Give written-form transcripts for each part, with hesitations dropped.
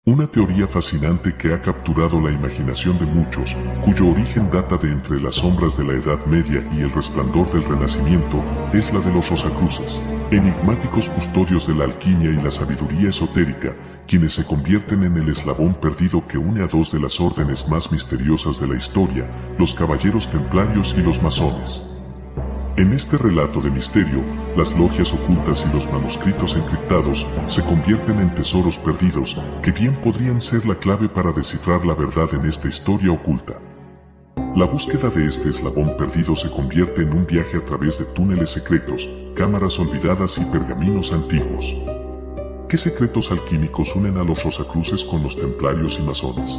Una teoría fascinante que ha capturado la imaginación de muchos, cuyo origen data de entre las sombras de la Edad Media y el resplandor del Renacimiento, es la de los Rosacruces, enigmáticos custodios de la alquimia y la sabiduría esotérica, quienes se convierten en el eslabón perdido que une a dos de las órdenes más misteriosas de la historia, los Caballeros Templarios y los Masones. En este relato de misterio, las logias ocultas y los manuscritos encriptados se convierten en tesoros perdidos que bien podrían ser la clave para descifrar la verdad en esta historia oculta. La búsqueda de este eslabón perdido se convierte en un viaje a través de túneles secretos, cámaras olvidadas y pergaminos antiguos. ¿Qué secretos alquímicos unen a los Rosacruces con los Templarios y Masones?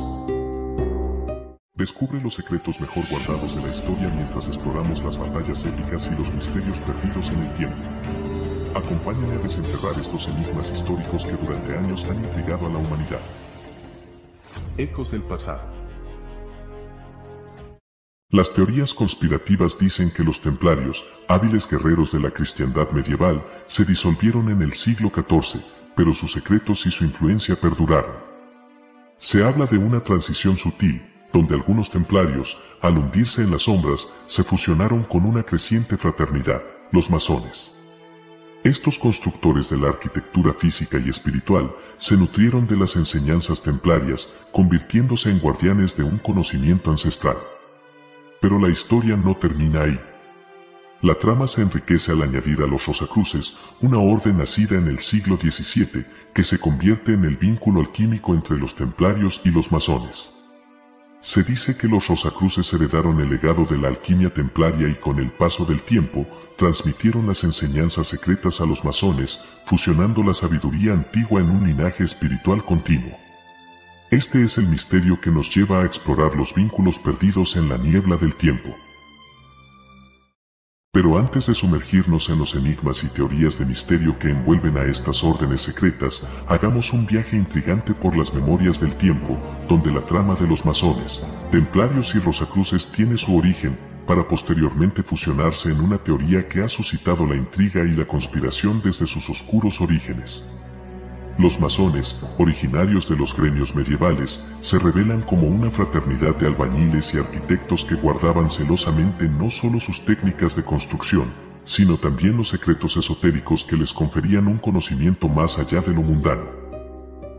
Descubre los secretos mejor guardados de la historia mientras exploramos las batallas épicas y los misterios perdidos en el tiempo. Acompáñame a desenterrar estos enigmas históricos que durante años han intrigado a la humanidad. Ecos del pasado. Las teorías conspirativas dicen que los templarios, hábiles guerreros de la cristiandad medieval, se disolvieron en el siglo XIV, pero sus secretos y su influencia perduraron. Se habla de una transición sutil, donde algunos templarios, al hundirse en las sombras, se fusionaron con una creciente fraternidad, los masones. Estos constructores de la arquitectura física y espiritual se nutrieron de las enseñanzas templarias, convirtiéndose en guardianes de un conocimiento ancestral. Pero la historia no termina ahí. La trama se enriquece al añadir a los Rosacruces una orden nacida en el siglo XVII que se convierte en el vínculo alquímico entre los templarios y los masones. Se dice que los Rosacruces heredaron el legado de la alquimia templaria y con el paso del tiempo, transmitieron las enseñanzas secretas a los masones, fusionando la sabiduría antigua en un linaje espiritual continuo. Este es el misterio que nos lleva a explorar los vínculos perdidos en la niebla del tiempo. Pero antes de sumergirnos en los enigmas y teorías de misterio que envuelven a estas órdenes secretas, hagamos un viaje intrigante por las memorias del tiempo, donde la trama de los masones, templarios y rosacruces tiene su origen, para posteriormente fusionarse en una teoría que ha suscitado la intriga y la conspiración desde sus oscuros orígenes. Los masones, originarios de los gremios medievales, se revelan como una fraternidad de albañiles y arquitectos que guardaban celosamente no solo sus técnicas de construcción, sino también los secretos esotéricos que les conferían un conocimiento más allá de lo mundano.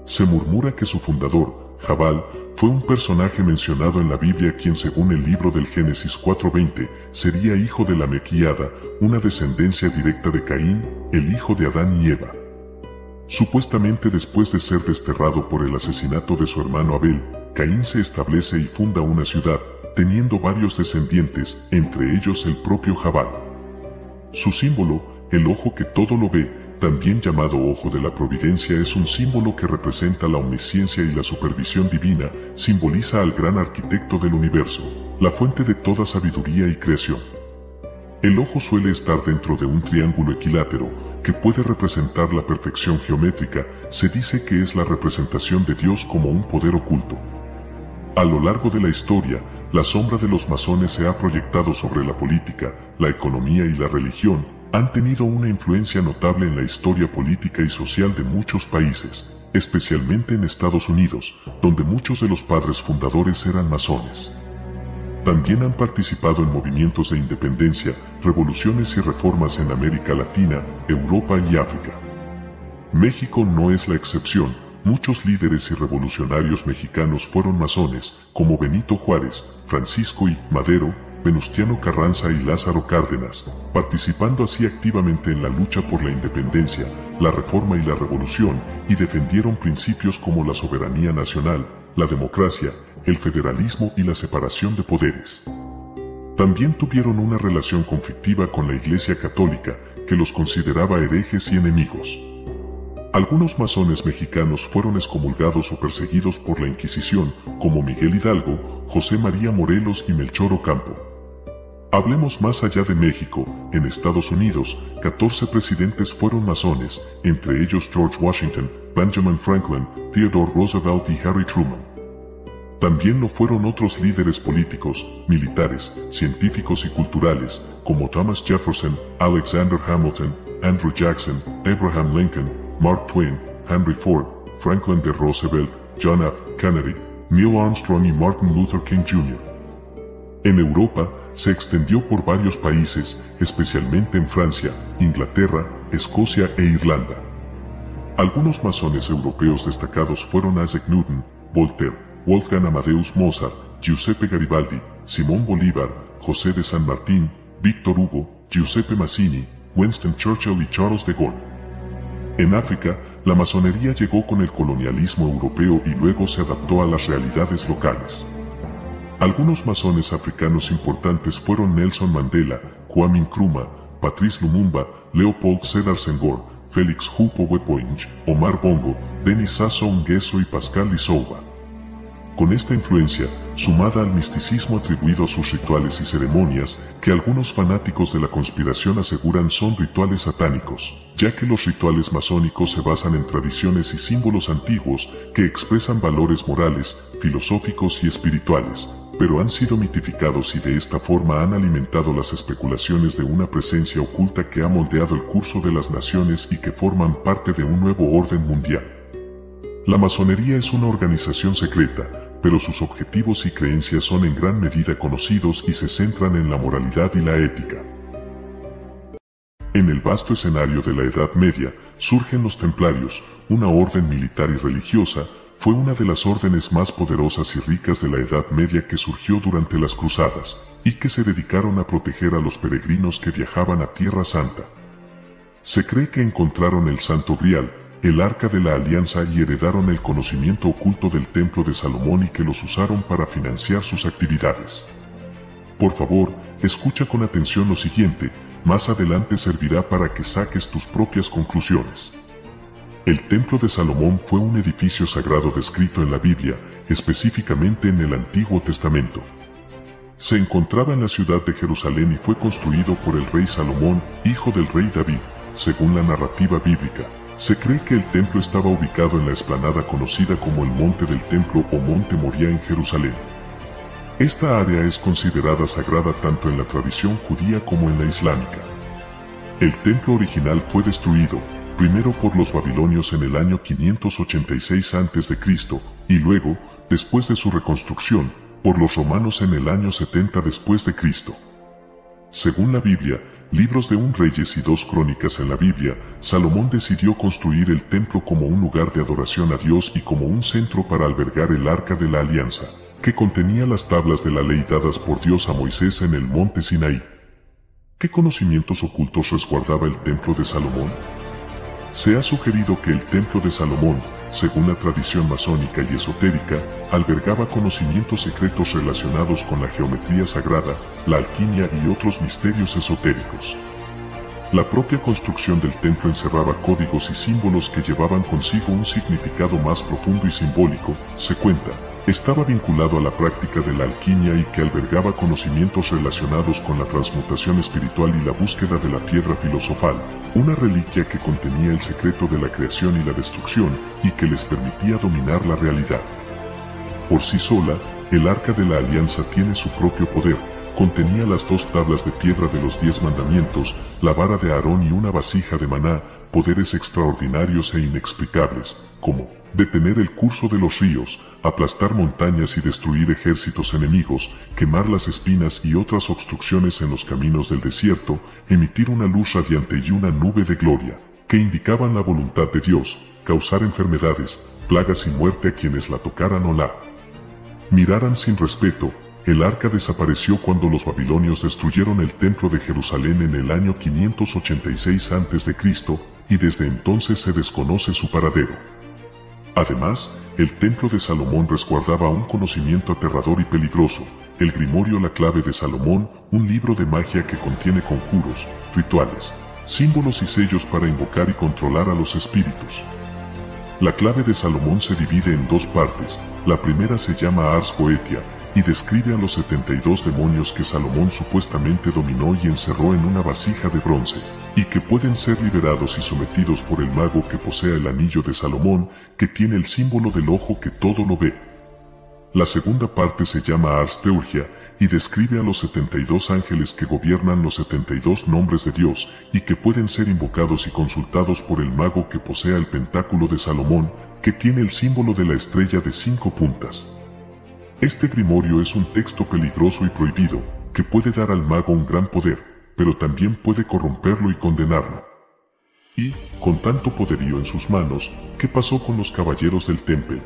Se murmura que su fundador, Jabal, fue un personaje mencionado en la Biblia quien según el libro del Génesis 4:20, sería hijo de la Mequíada, una descendencia directa de Caín, el hijo de Adán y Eva. Supuestamente después de ser desterrado por el asesinato de su hermano Abel, Caín se establece y funda una ciudad, teniendo varios descendientes, entre ellos el propio Jabal. Su símbolo, el ojo que todo lo ve, también llamado ojo de la providencia, es un símbolo que representa la omnisciencia y la supervisión divina, simboliza al gran arquitecto del universo, la fuente de toda sabiduría y creación. El ojo suele estar dentro de un triángulo equilátero, que puede representar la perfección geométrica, se dice que es la representación de Dios como un poder oculto. A lo largo de la historia, la sombra de los masones se ha proyectado sobre la política, la economía y la religión, han tenido una influencia notable en la historia política y social de muchos países, especialmente en Estados Unidos, donde muchos de los padres fundadores eran masones. También han participado en movimientos de independencia, revoluciones y reformas en América Latina, Europa y África. México no es la excepción, muchos líderes y revolucionarios mexicanos fueron masones, como Benito Juárez, Francisco I. Madero, Venustiano Carranza y Lázaro Cárdenas, participando así activamente en la lucha por la independencia, la reforma y la revolución, y defendieron principios como la soberanía nacional, la democracia, el federalismo y la separación de poderes. También tuvieron una relación conflictiva con la Iglesia Católica, que los consideraba herejes y enemigos. Algunos masones mexicanos fueron excomulgados o perseguidos por la Inquisición, como Miguel Hidalgo, José María Morelos y Melchor Ocampo. Hablemos más allá de México, en Estados Unidos, 14 presidentes fueron masones, entre ellos George Washington, Benjamin Franklin, Theodore Roosevelt y Harry Truman. También lo fueron otros líderes políticos, militares, científicos y culturales, como Thomas Jefferson, Alexander Hamilton, Andrew Jackson, Abraham Lincoln, Mark Twain, Henry Ford, Franklin D. Roosevelt, John F. Kennedy, Neil Armstrong y Martin Luther King Jr. En Europa, se extendió por varios países, especialmente en Francia, Inglaterra, Escocia e Irlanda. Algunos masones europeos destacados fueron Isaac Newton, Voltaire, Wolfgang Amadeus Mozart, Giuseppe Garibaldi, Simón Bolívar, José de San Martín, Víctor Hugo, Giuseppe Mazzini, Winston Churchill y Charles de Gaulle. En África, la masonería llegó con el colonialismo europeo y luego se adaptó a las realidades locales. Algunos masones africanos importantes fueron Nelson Mandela, Kwame Nkrumah, Patrice Lumumba, Leopold Sédar Senghor, Félix Houphouët-Boigny, Omar Bongo, Denis Sassou Nguesso y Pascal Lissouba. Con esta influencia, sumada al misticismo atribuido a sus rituales y ceremonias, que algunos fanáticos de la conspiración aseguran son rituales satánicos, ya que los rituales masónicos se basan en tradiciones y símbolos antiguos que expresan valores morales, filosóficos y espirituales, pero han sido mitificados y de esta forma han alimentado las especulaciones de una presencia oculta que ha moldeado el curso de las naciones y que forman parte de un nuevo orden mundial. La masonería es una organización secreta, pero sus objetivos y creencias son en gran medida conocidos y se centran en la moralidad y la ética. En el vasto escenario de la Edad Media, surgen los templarios, una orden militar y religiosa. Fue una de las órdenes más poderosas y ricas de la Edad Media que surgió durante las Cruzadas, y que se dedicaron a proteger a los peregrinos que viajaban a Tierra Santa. Se cree que encontraron el Santo Grial, el Arca de la Alianza y heredaron el conocimiento oculto del Templo de Salomón y que los usaron para financiar sus actividades. Por favor, escucha con atención lo siguiente, más adelante servirá para que saques tus propias conclusiones. El Templo de Salomón fue un edificio sagrado descrito en la Biblia, específicamente en el Antiguo Testamento. Se encontraba en la ciudad de Jerusalén y fue construido por el rey Salomón, hijo del rey David, según la narrativa bíblica. Se cree que el templo estaba ubicado en la explanada conocida como el Monte del Templo o Monte Moría en Jerusalén. Esta área es considerada sagrada tanto en la tradición judía como en la islámica. El templo original fue destruido, primero por los babilonios en el año 586 a.C. y luego, después de su reconstrucción, por los romanos en el año 70 después de Cristo. Según la Biblia, libros de 1 Reyes y 2 Crónicas en la Biblia, Salomón decidió construir el templo como un lugar de adoración a Dios y como un centro para albergar el Arca de la Alianza, que contenía las tablas de la ley dadas por Dios a Moisés en el monte Sinaí. ¿Qué conocimientos ocultos resguardaba el templo de Salomón? Se ha sugerido que el templo de Salomón, según la tradición masónica y esotérica, albergaba conocimientos secretos relacionados con la geometría sagrada, la alquimia y otros misterios esotéricos. La propia construcción del templo encerraba códigos y símbolos que llevaban consigo un significado más profundo y simbólico, se cuenta. Estaba vinculado a la práctica de la alquimia y que albergaba conocimientos relacionados con la transmutación espiritual y la búsqueda de la piedra filosofal, una reliquia que contenía el secreto de la creación y la destrucción y que les permitía dominar la realidad. Por sí sola, el Arca de la Alianza tiene su propio poder, contenía las 2 tablas de piedra de los 10 mandamientos, la vara de Aarón y una vasija de maná, poderes extraordinarios e inexplicables, como detener el curso de los ríos, aplastar montañas y destruir ejércitos enemigos, quemar las espinas y otras obstrucciones en los caminos del desierto, emitir una luz radiante y una nube de gloria, que indicaban la voluntad de Dios, causar enfermedades, plagas y muerte a quienes la tocaran o la miraran sin respeto. El arca desapareció cuando los babilonios destruyeron el templo de Jerusalén en el año 586 a.C., y desde entonces se desconoce su paradero. Además, el templo de Salomón resguardaba un conocimiento aterrador y peligroso, el Grimorio La Clave de Salomón, un libro de magia que contiene conjuros, rituales, símbolos y sellos para invocar y controlar a los espíritus. La clave de Salomón se divide en 2 partes, la primera se llama Ars Goetia, y describe a los 72 demonios que Salomón supuestamente dominó y encerró en una vasija de bronce, y que pueden ser liberados y sometidos por el mago que posea el anillo de Salomón, que tiene el símbolo del ojo que todo lo ve. La segunda parte se llama Ars Teurgia, y describe a los 72 ángeles que gobiernan los 72 nombres de Dios, y que pueden ser invocados y consultados por el mago que posea el pentáculo de Salomón, que tiene el símbolo de la estrella de 5 puntas. Este grimorio es un texto peligroso y prohibido, que puede dar al mago un gran poder, pero también puede corromperlo y condenarlo. Y, con tanto poderío en sus manos, ¿qué pasó con los caballeros del Temple?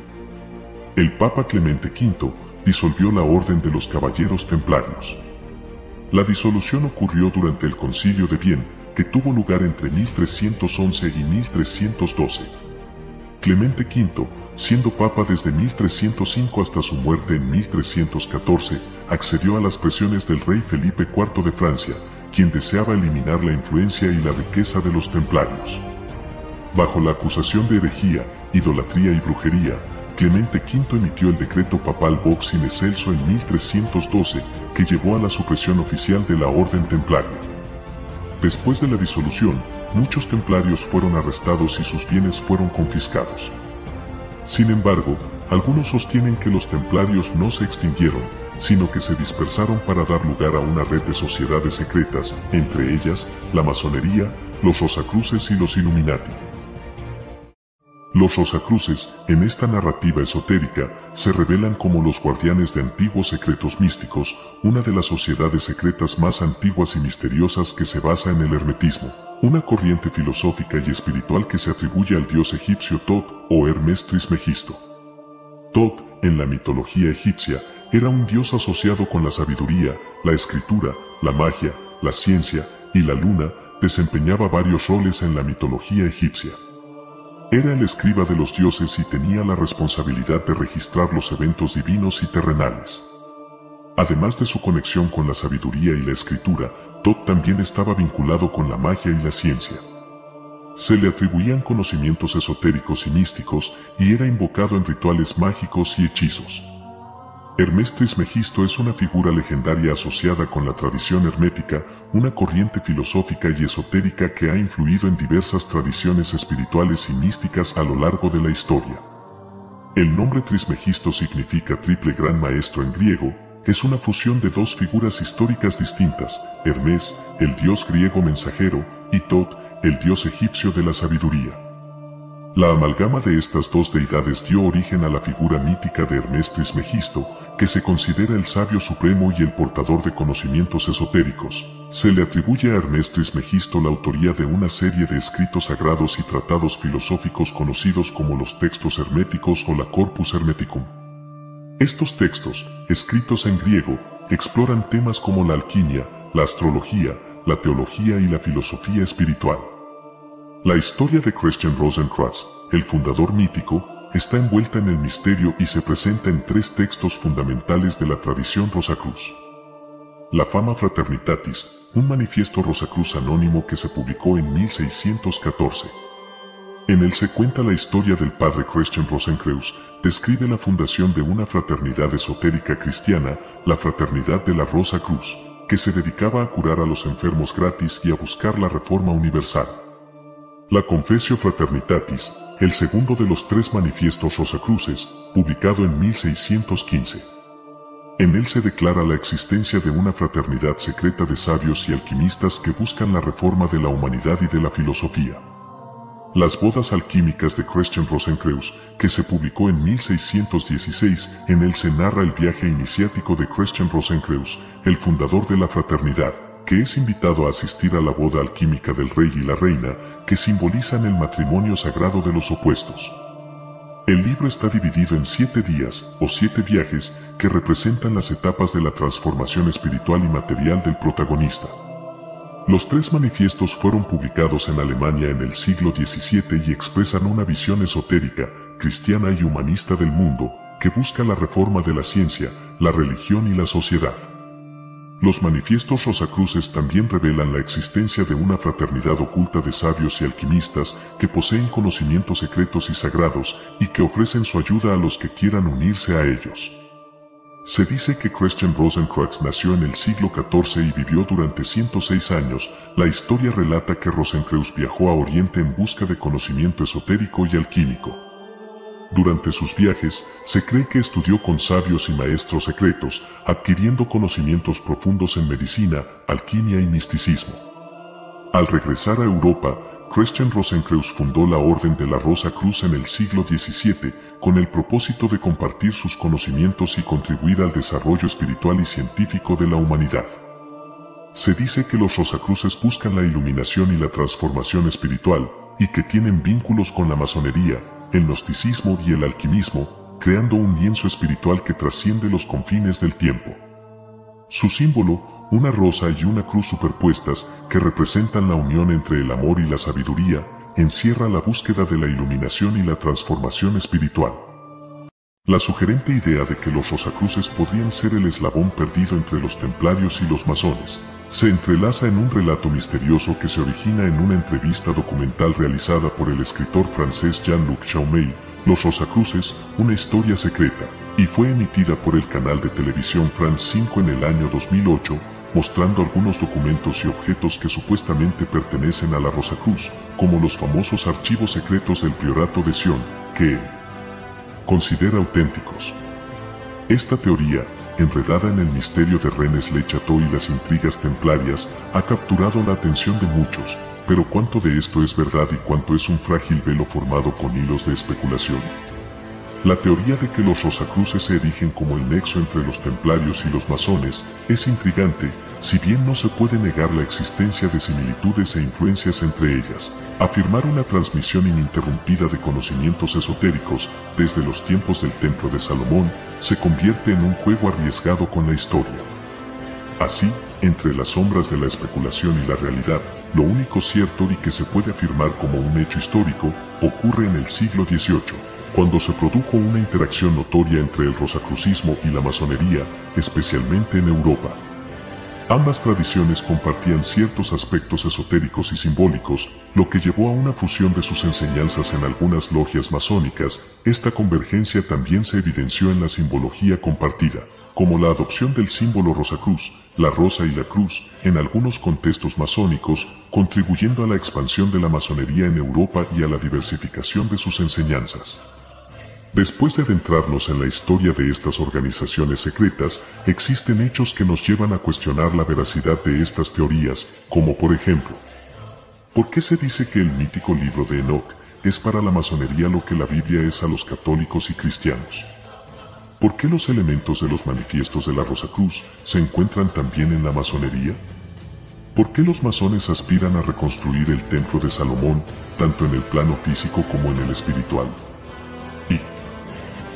El Papa Clemente V disolvió la Orden de los Caballeros Templarios. La disolución ocurrió durante el Concilio de Vienne, que tuvo lugar entre 1311 y 1312. Clemente V, siendo papa desde 1305 hasta su muerte en 1314, accedió a las presiones del rey Felipe IV de Francia, quien deseaba eliminar la influencia y la riqueza de los templarios. Bajo la acusación de herejía, idolatría y brujería, Clemente V emitió el decreto papal Vox in Excelso en 1312, que llevó a la supresión oficial de la Orden Templaria. Después de la disolución, muchos templarios fueron arrestados y sus bienes fueron confiscados. Sin embargo, algunos sostienen que los templarios no se extinguieron, sino que se dispersaron para dar lugar a una red de sociedades secretas, entre ellas, la masonería, los Rosacruces y los Illuminati. Los Rosacruces, en esta narrativa esotérica, se revelan como los guardianes de antiguos secretos místicos, una de las sociedades secretas más antiguas y misteriosas que se basa en el hermetismo, una corriente filosófica y espiritual que se atribuye al dios egipcio Thoth o Hermes Trismegisto. Thoth, en la mitología egipcia, era un dios asociado con la sabiduría, la escritura, la magia, la ciencia y la luna, desempeñaba varios roles en la mitología egipcia. Era el escriba de los dioses y tenía la responsabilidad de registrar los eventos divinos y terrenales. Además de su conexión con la sabiduría y la escritura, Thoth también estaba vinculado con la magia y la ciencia. Se le atribuían conocimientos esotéricos y místicos y era invocado en rituales mágicos y hechizos. Hermes Trismegisto es una figura legendaria asociada con la tradición hermética, una corriente filosófica y esotérica que ha influido en diversas tradiciones espirituales y místicas a lo largo de la historia. El nombre Trismegisto significa triple gran maestro en griego, es una fusión de dos figuras históricas distintas, Hermes, el dios griego mensajero, y Thoth, el dios egipcio de la sabiduría. La amalgama de estas dos deidades dio origen a la figura mítica de Hermes Trismegisto, que se considera el sabio supremo y el portador de conocimientos esotéricos. Se le atribuye a Hermes Trismegisto la autoría de una serie de escritos sagrados y tratados filosóficos conocidos como los textos herméticos o la Corpus Hermeticum. Estos textos, escritos en griego, exploran temas como la alquimia, la astrología, la teología y la filosofía espiritual. La historia de Christian Rosenkreuz, el fundador mítico, está envuelta en el misterio y se presenta en 3 textos fundamentales de la tradición Rosacruz. La Fama Fraternitatis, un manifiesto Rosacruz anónimo que se publicó en 1614. En él se cuenta la historia del padre Christian Rosenkreuz, describe la fundación de una fraternidad esotérica cristiana, la Fraternidad de la Rosa Cruz, que se dedicaba a curar a los enfermos gratis y a buscar la reforma universal. La Confessio Fraternitatis, el segundo de los 3 manifiestos Rosacruces, publicado en 1615. En él se declara la existencia de una fraternidad secreta de sabios y alquimistas que buscan la reforma de la humanidad y de la filosofía. Las bodas alquímicas de Christian Rosenkreuz, que se publicó en 1616, en él se narra el viaje iniciático de Christian Rosenkreuz, el fundador de la fraternidad, que es invitado a asistir a la boda alquímica del rey y la reina, que simbolizan el matrimonio sagrado de los opuestos. El libro está dividido en 7 días, o 7 viajes, que representan las etapas de la transformación espiritual y material del protagonista. Los 3 manifiestos fueron publicados en Alemania en el siglo XVII y expresan una visión esotérica, cristiana y humanista del mundo, que busca la reforma de la ciencia, la religión y la sociedad. Los manifiestos Rosacruces también revelan la existencia de una fraternidad oculta de sabios y alquimistas que poseen conocimientos secretos y sagrados y que ofrecen su ayuda a los que quieran unirse a ellos. Se dice que Christian Rosenkreuz nació en el siglo XIV y vivió durante 106 años. La historia relata que Rosenkreuz viajó a Oriente en busca de conocimiento esotérico y alquímico. Durante sus viajes, se cree que estudió con sabios y maestros secretos, adquiriendo conocimientos profundos en medicina, alquimia y misticismo. Al regresar a Europa, Christian Rosenkreuz fundó la Orden de la Rosa Cruz en el siglo XVII, con el propósito de compartir sus conocimientos y contribuir al desarrollo espiritual y científico de la humanidad. Se dice que los Rosacruces buscan la iluminación y la transformación espiritual, y que tienen vínculos con la masonería, el gnosticismo y el alquimismo, creando un lienzo espiritual que trasciende los confines del tiempo. Su símbolo, una rosa y una cruz superpuestas, que representan la unión entre el amor y la sabiduría, encierra la búsqueda de la iluminación y la transformación espiritual. La sugerente idea de que los Rosacruces podrían ser el eslabón perdido entre los templarios y los masones, se entrelaza en un relato misterioso que se origina en una entrevista documental realizada por el escritor francés Jean-Luc Chaumey, Los Rosacruces, una historia secreta, y fue emitida por el canal de televisión France 5 en el año 2008, mostrando algunos documentos y objetos que supuestamente pertenecen a la Rosacruz, como los famosos archivos secretos del Priorato de Sion, que considera auténticos. Esta teoría, enredada en el misterio de Rennes-le-Château y las intrigas templarias, ha capturado la atención de muchos, pero ¿cuánto de esto es verdad y cuánto es un frágil velo formado con hilos de especulación? La teoría de que los Rosacruces se erigen como el nexo entre los templarios y los masones es intrigante, si bien no se puede negar la existencia de similitudes e influencias entre ellas. Afirmar una transmisión ininterrumpida de conocimientos esotéricos desde los tiempos del Templo de Salomón se convierte en un juego arriesgado con la historia. Así, entre las sombras de la especulación y la realidad, lo único cierto y que se puede afirmar como un hecho histórico ocurre en el siglo XVIII. Cuando se produjo una interacción notoria entre el rosacrucismo y la masonería, especialmente en Europa. Ambas tradiciones compartían ciertos aspectos esotéricos y simbólicos, lo que llevó a una fusión de sus enseñanzas en algunas logias masónicas. Esta convergencia también se evidenció en la simbología compartida, como la adopción del símbolo Rosacruz, la rosa y la cruz, en algunos contextos masónicos, contribuyendo a la expansión de la masonería en Europa y a la diversificación de sus enseñanzas. Después de adentrarnos en la historia de estas organizaciones secretas, existen hechos que nos llevan a cuestionar la veracidad de estas teorías, como por ejemplo, ¿por qué se dice que el mítico libro de Enoch es para la masonería lo que la Biblia es a los católicos y cristianos? ¿Por qué los elementos de los manifiestos de la Rosacruz se encuentran también en la masonería? ¿Por qué los masones aspiran a reconstruir el templo de Salomón, tanto en el plano físico como en el espiritual?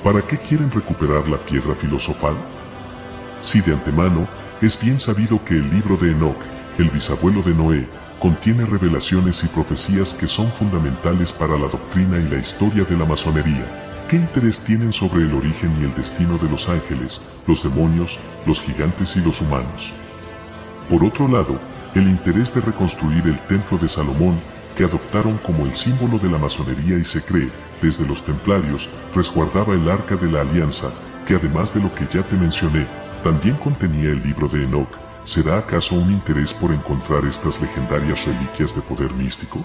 ¿Para qué quieren recuperar la piedra filosofal? Si de antemano, es bien sabido que el libro de Enoch, el bisabuelo de Noé, contiene revelaciones y profecías que son fundamentales para la doctrina y la historia de la masonería. ¿Qué interés tienen sobre el origen y el destino de los ángeles, los demonios, los gigantes y los humanos? Por otro lado, el interés de reconstruir el templo de Salomón, que adoptaron como el símbolo de la masonería y se cree, desde los templarios, resguardaba el Arca de la Alianza, que además de lo que ya te mencioné, también contenía el libro de Enoch. ¿Será acaso un interés por encontrar estas legendarias reliquias de poder místico?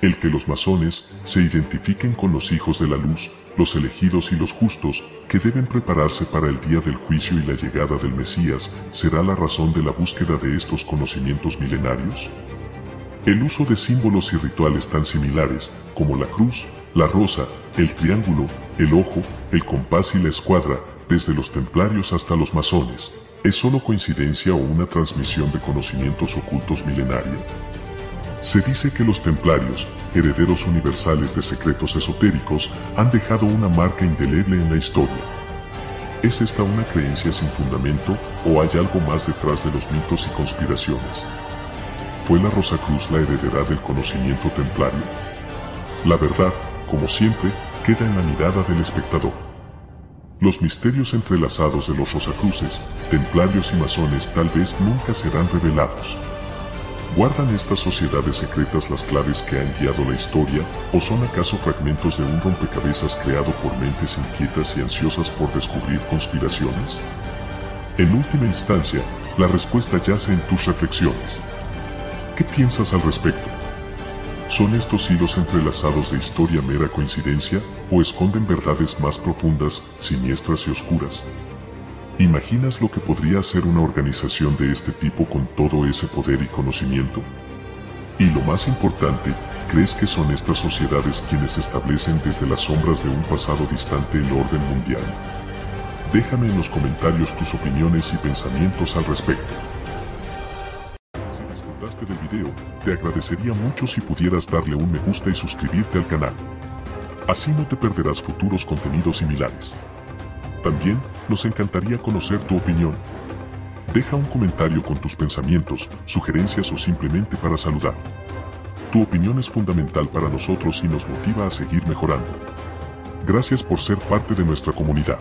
El que los masones se identifiquen con los hijos de la luz, los elegidos y los justos, que deben prepararse para el día del juicio y la llegada del Mesías, ¿será la razón de la búsqueda de estos conocimientos milenarios? El uso de símbolos y rituales tan similares, como la cruz, la rosa, el triángulo, el ojo, el compás y la escuadra, desde los templarios hasta los masones, ¿es solo coincidencia o una transmisión de conocimientos ocultos milenaria? Se dice que los templarios, herederos universales de secretos esotéricos, han dejado una marca indeleble en la historia. ¿Es esta una creencia sin fundamento o hay algo más detrás de los mitos y conspiraciones? ¿Fue la Rosacruz la heredera del conocimiento templario? La verdad, como siempre, queda en la mirada del espectador. Los misterios entrelazados de los Rosacruces, templarios y masones tal vez nunca serán revelados. ¿Guardan estas sociedades secretas las claves que han guiado la historia, o son acaso fragmentos de un rompecabezas creado por mentes inquietas y ansiosas por descubrir conspiraciones? En última instancia, la respuesta yace en tus reflexiones. ¿Qué piensas al respecto? ¿Son estos hilos entrelazados de historia mera coincidencia, o esconden verdades más profundas, siniestras y oscuras? ¿Imaginas lo que podría hacer una organización de este tipo con todo ese poder y conocimiento? Y lo más importante, ¿crees que son estas sociedades quienes establecen desde las sombras de un pasado distante el orden mundial? Déjame en los comentarios tus opiniones y pensamientos al respecto. Si disfrutaste del video, te agradecería mucho si pudieras darle un me gusta y suscribirte al canal. Así no te perderás futuros contenidos similares. También, nos encantaría conocer tu opinión. Deja un comentario con tus pensamientos, sugerencias o simplemente para saludar. Tu opinión es fundamental para nosotros y nos motiva a seguir mejorando. Gracias por ser parte de nuestra comunidad.